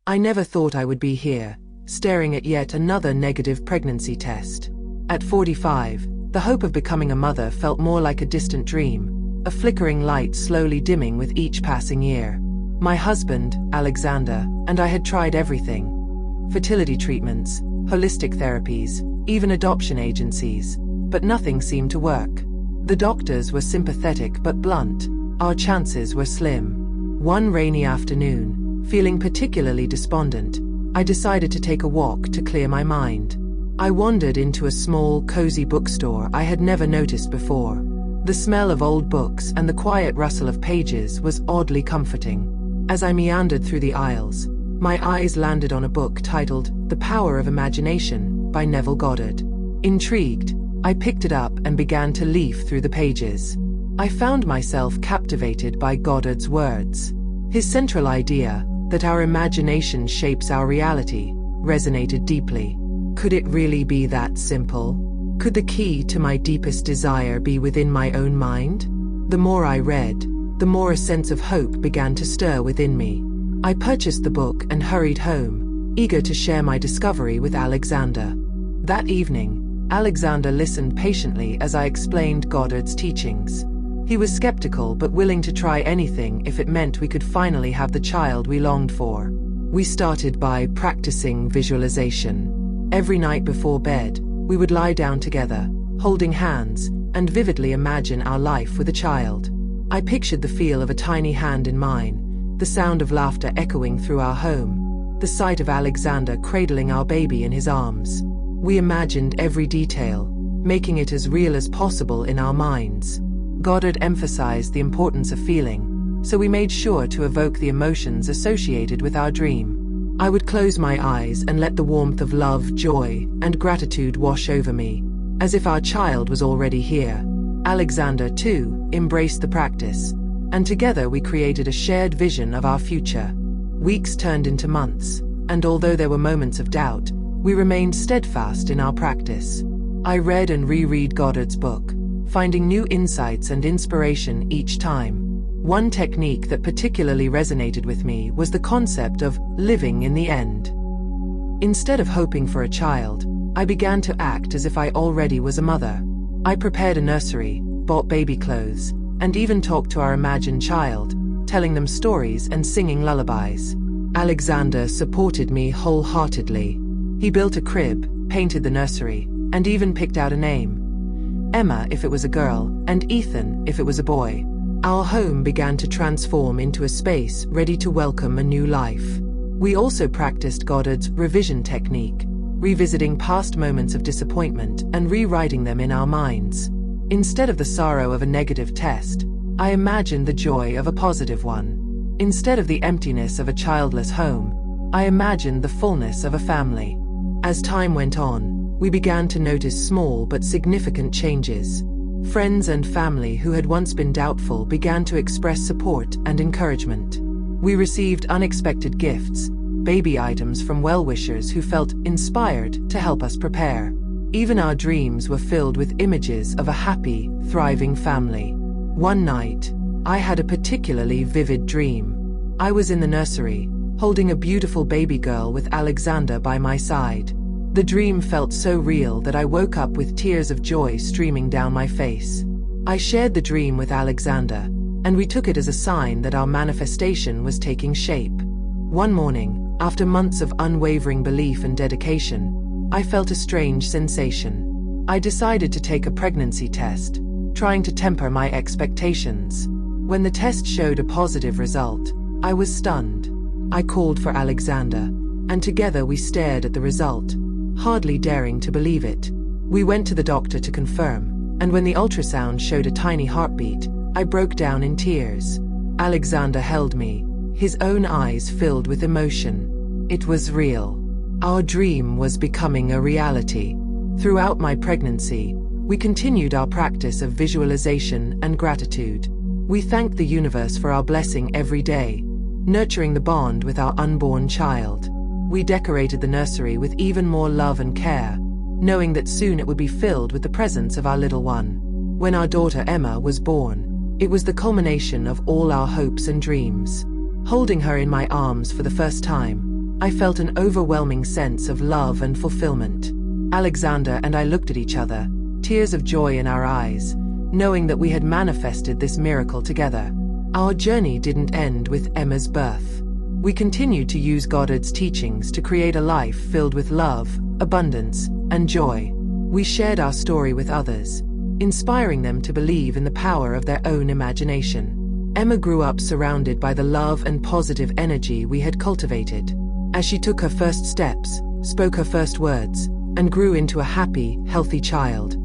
I never thought I would be here, staring at yet another negative pregnancy test. At 45, the hope of becoming a mother felt more like a distant dream, a flickering light slowly dimming with each passing year. My husband, Alexander, and I had tried everything: fertility treatments, holistic therapies, even adoption agencies, but nothing seemed to work. The doctors were sympathetic but blunt. Our chances were slim. One rainy afternoon, feeling particularly despondent, I decided to take a walk to clear my mind. I wandered into a small, cozy bookstore I had never noticed before. The smell of old books and the quiet rustle of pages was oddly comforting. As I meandered through the aisles, my eyes landed on a book titled The Power of Imagination by Neville Goddard. Intrigued, I picked it up and began to leaf through the pages. I found myself captivated by Goddard's words. His central idea, that our imagination shapes our reality, resonated deeply. Could it really be that simple? Could the key to my deepest desire be within my own mind? The more I read, the more a sense of hope began to stir within me. I purchased the book and hurried home, eager to share my discovery with Alexander. That evening, Alexander listened patiently as I explained Goddard's teachings. He was skeptical but willing to try anything if it meant we could finally have the child we longed for. We started by practicing visualization. Every night before bed, we would lie down together, holding hands, and vividly imagine our life with a child. I pictured the feel of a tiny hand in mine, the sound of laughter echoing through our home, the sight of Alexander cradling our baby in his arms. We imagined every detail, making it as real as possible in our minds. Goddard emphasized the importance of feeling, so we made sure to evoke the emotions associated with our dream. I would close my eyes and let the warmth of love, joy, and gratitude wash over me, as if our child was already here. Alexander, too, embraced the practice, and together we created a shared vision of our future. Weeks turned into months, and although there were moments of doubt, we remained steadfast in our practice. I read and reread Goddard's book, finding new insights and inspiration each time. One technique that particularly resonated with me was the concept of living in the end. Instead of hoping for a child, I began to act as if I already was a mother. I prepared a nursery, bought baby clothes, and even talked to our imagined child, telling them stories and singing lullabies. Alexander supported me wholeheartedly. He built a crib, painted the nursery, and even picked out a name. Emma if it was a girl, and Ethan if it was a boy. Our home began to transform into a space ready to welcome a new life. We also practiced Goddard's revision technique, revisiting past moments of disappointment and rewriting them in our minds. Instead of the sorrow of a negative test, I imagined the joy of a positive one. Instead of the emptiness of a childless home, I imagined the fullness of a family. As time went on, we began to notice small but significant changes. Friends and family who had once been doubtful began to express support and encouragement. We received unexpected gifts, baby items from well-wishers who felt inspired to help us prepare. Even our dreams were filled with images of a happy, thriving family. One night, I had a particularly vivid dream. I was in the nursery, holding a beautiful baby girl with Alexander by my side. The dream felt so real that I woke up with tears of joy streaming down my face. I shared the dream with Alexander, and we took it as a sign that our manifestation was taking shape. One morning, after months of unwavering belief and dedication, I felt a strange sensation. I decided to take a pregnancy test, trying to temper my expectations. When the test showed a positive result, I was stunned. I called for Alexander, and together we stared at the result, hardly daring to believe it. We went to the doctor to confirm, and when the ultrasound showed a tiny heartbeat, I broke down in tears. Alexander held me, his own eyes filled with emotion. It was real. Our dream was becoming a reality. Throughout my pregnancy, we continued our practice of visualization and gratitude. We thanked the universe for our blessing every day, nurturing the bond with our unborn child. We decorated the nursery with even more love and care, knowing that soon it would be filled with the presence of our little one. When our daughter Emma was born, it was the culmination of all our hopes and dreams. Holding her in my arms for the first time, I felt an overwhelming sense of love and fulfillment. Alexander and I looked at each other, tears of joy in our eyes, knowing that we had manifested this miracle together. Our journey didn't end with Emma's birth. We continued to use Goddard's teachings to create a life filled with love, abundance, and joy. We shared our story with others, inspiring them to believe in the power of their own imagination. Emma grew up surrounded by the love and positive energy we had cultivated. As she took her first steps, spoke her first words, and grew into a happy, healthy child,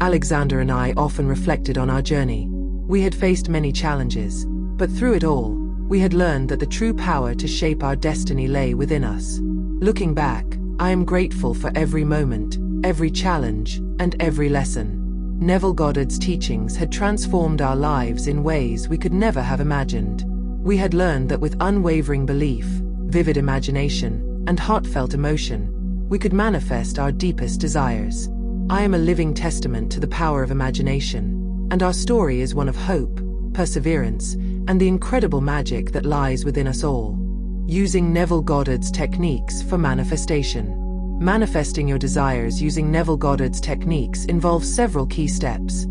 Alexander and I often reflected on our journey. We had faced many challenges, but through it all, we had learned that the true power to shape our destiny lay within us. Looking back, I am grateful for every moment, every challenge, and every lesson. Neville Goddard's teachings had transformed our lives in ways we could never have imagined. We had learned that with unwavering belief, vivid imagination, and heartfelt emotion, we could manifest our deepest desires. I am a living testament to the power of imagination, and our story is one of hope, perseverance, and the incredible magic that lies within us all. Using Neville Goddard's techniques for manifestation. Manifesting your desires using Neville Goddard's techniques involves several key steps: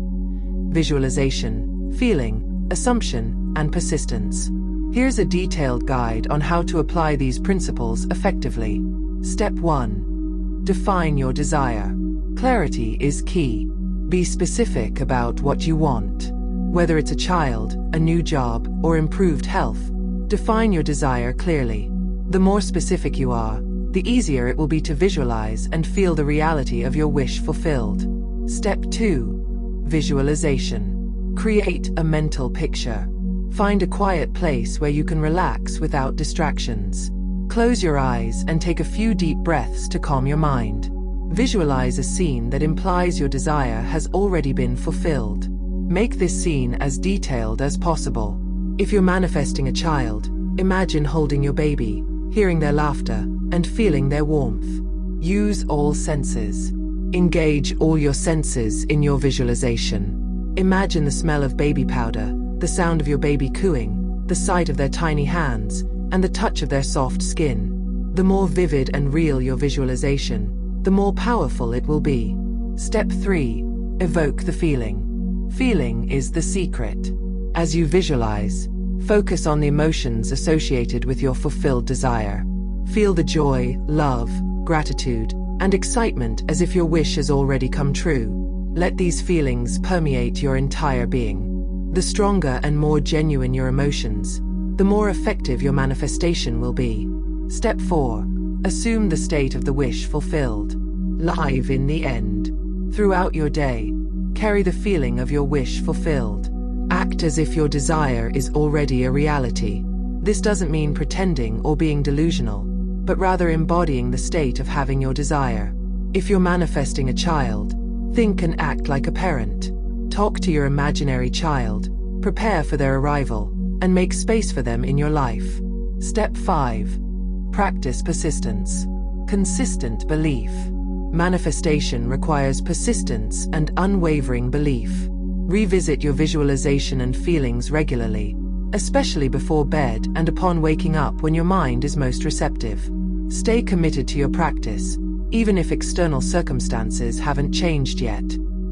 visualization, feeling, assumption, and persistence. Here's a detailed guide on how to apply these principles effectively. Step 1. Define your desire. Clarity is key. Be specific about what you want. Whether it's a child, a new job, or improved health, define your desire clearly. The more specific you are, the easier it will be to visualize and feel the reality of your wish fulfilled. Step 2. Visualization. Create a mental picture. Find a quiet place where you can relax without distractions. Close your eyes and take a few deep breaths to calm your mind. Visualize a scene that implies your desire has already been fulfilled. Make this scene as detailed as possible. If you're manifesting a child, imagine holding your baby, hearing their laughter, and feeling their warmth. Use all senses. Engage all your senses in your visualization. Imagine the smell of baby powder, the sound of your baby cooing, the sight of their tiny hands, and the touch of their soft skin. The more vivid and real your visualization, the more powerful it will be. Step 3. Evoke the feeling. Feeling is the secret. As you visualize, focus on the emotions associated with your fulfilled desire. Feel the joy, love, gratitude, and excitement as if your wish has already come true. Let these feelings permeate your entire being. The stronger and more genuine your emotions, the more effective your manifestation will be. Step 4. Assume the state of the wish fulfilled. Live in the end. Throughout your day, carry the feeling of your wish fulfilled. Act as if your desire is already a reality. This doesn't mean pretending or being delusional, but rather embodying the state of having your desire. If you're manifesting a child, think and act like a parent. Talk to your imaginary child, prepare for their arrival, and make space for them in your life. Step 5. Practice persistence. Consistent belief. Manifestation requires persistence and unwavering belief. Revisit your visualization and feelings regularly, especially before bed and upon waking up when your mind is most receptive. Stay committed to your practice, even if external circumstances haven't changed yet.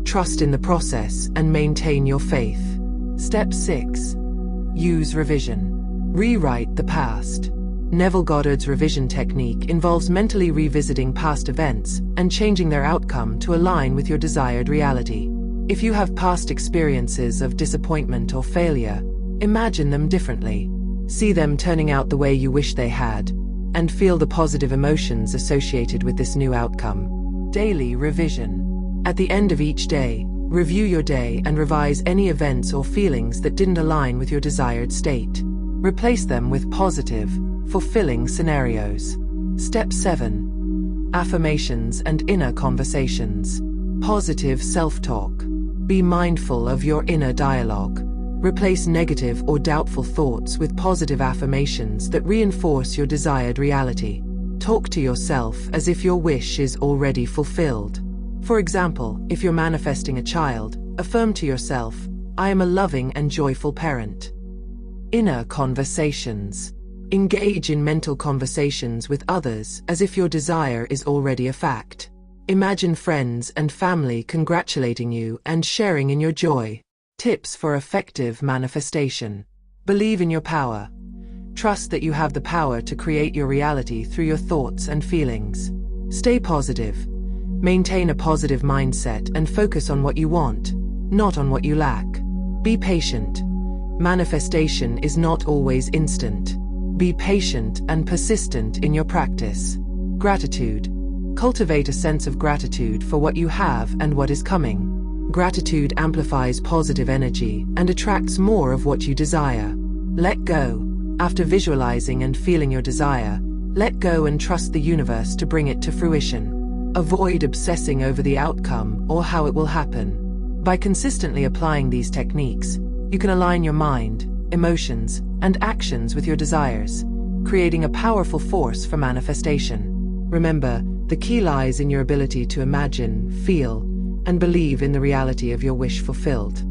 Trust in the process and maintain your faith. Step 6. Use revision. Rewrite the past. Neville Goddard's revision technique involves mentally revisiting past events and changing their outcome to align with your desired reality. If you have past experiences of disappointment or failure, imagine them differently. See them turning out the way you wish they had, and feel the positive emotions associated with this new outcome. Daily revision. At the end of each day, review your day and revise any events or feelings that didn't align with your desired state. Replace them with positive, fulfilling scenarios. Step 7. Affirmations and inner conversations. Positive self-talk. Be mindful of your inner dialogue. Replace negative or doubtful thoughts with positive affirmations that reinforce your desired reality. Talk to yourself as if your wish is already fulfilled. For example, if you're manifesting a child, affirm to yourself, "I am a loving and joyful parent." Inner conversations. Engage in mental conversations with others as if your desire is already a fact. Imagine friends and family congratulating you and sharing in your joy. Tips for effective manifestation. Believe in your power. Trust that you have the power to create your reality through your thoughts and feelings. Stay positive. Maintain a positive mindset and focus on what you want, not on what you lack. Be patient. Manifestation is not always instant. Be patient and persistent in your practice. Gratitude. Cultivate a sense of gratitude for what you have and what is coming. Gratitude amplifies positive energy and attracts more of what you desire. Let go. After visualizing and feeling your desire, let go and trust the universe to bring it to fruition. Avoid obsessing over the outcome or how it will happen. By consistently applying these techniques, you can align your mind, emotions, and actions with your desires, creating a powerful force for manifestation. Remember, the key lies in your ability to imagine, feel, and believe in the reality of your wish fulfilled.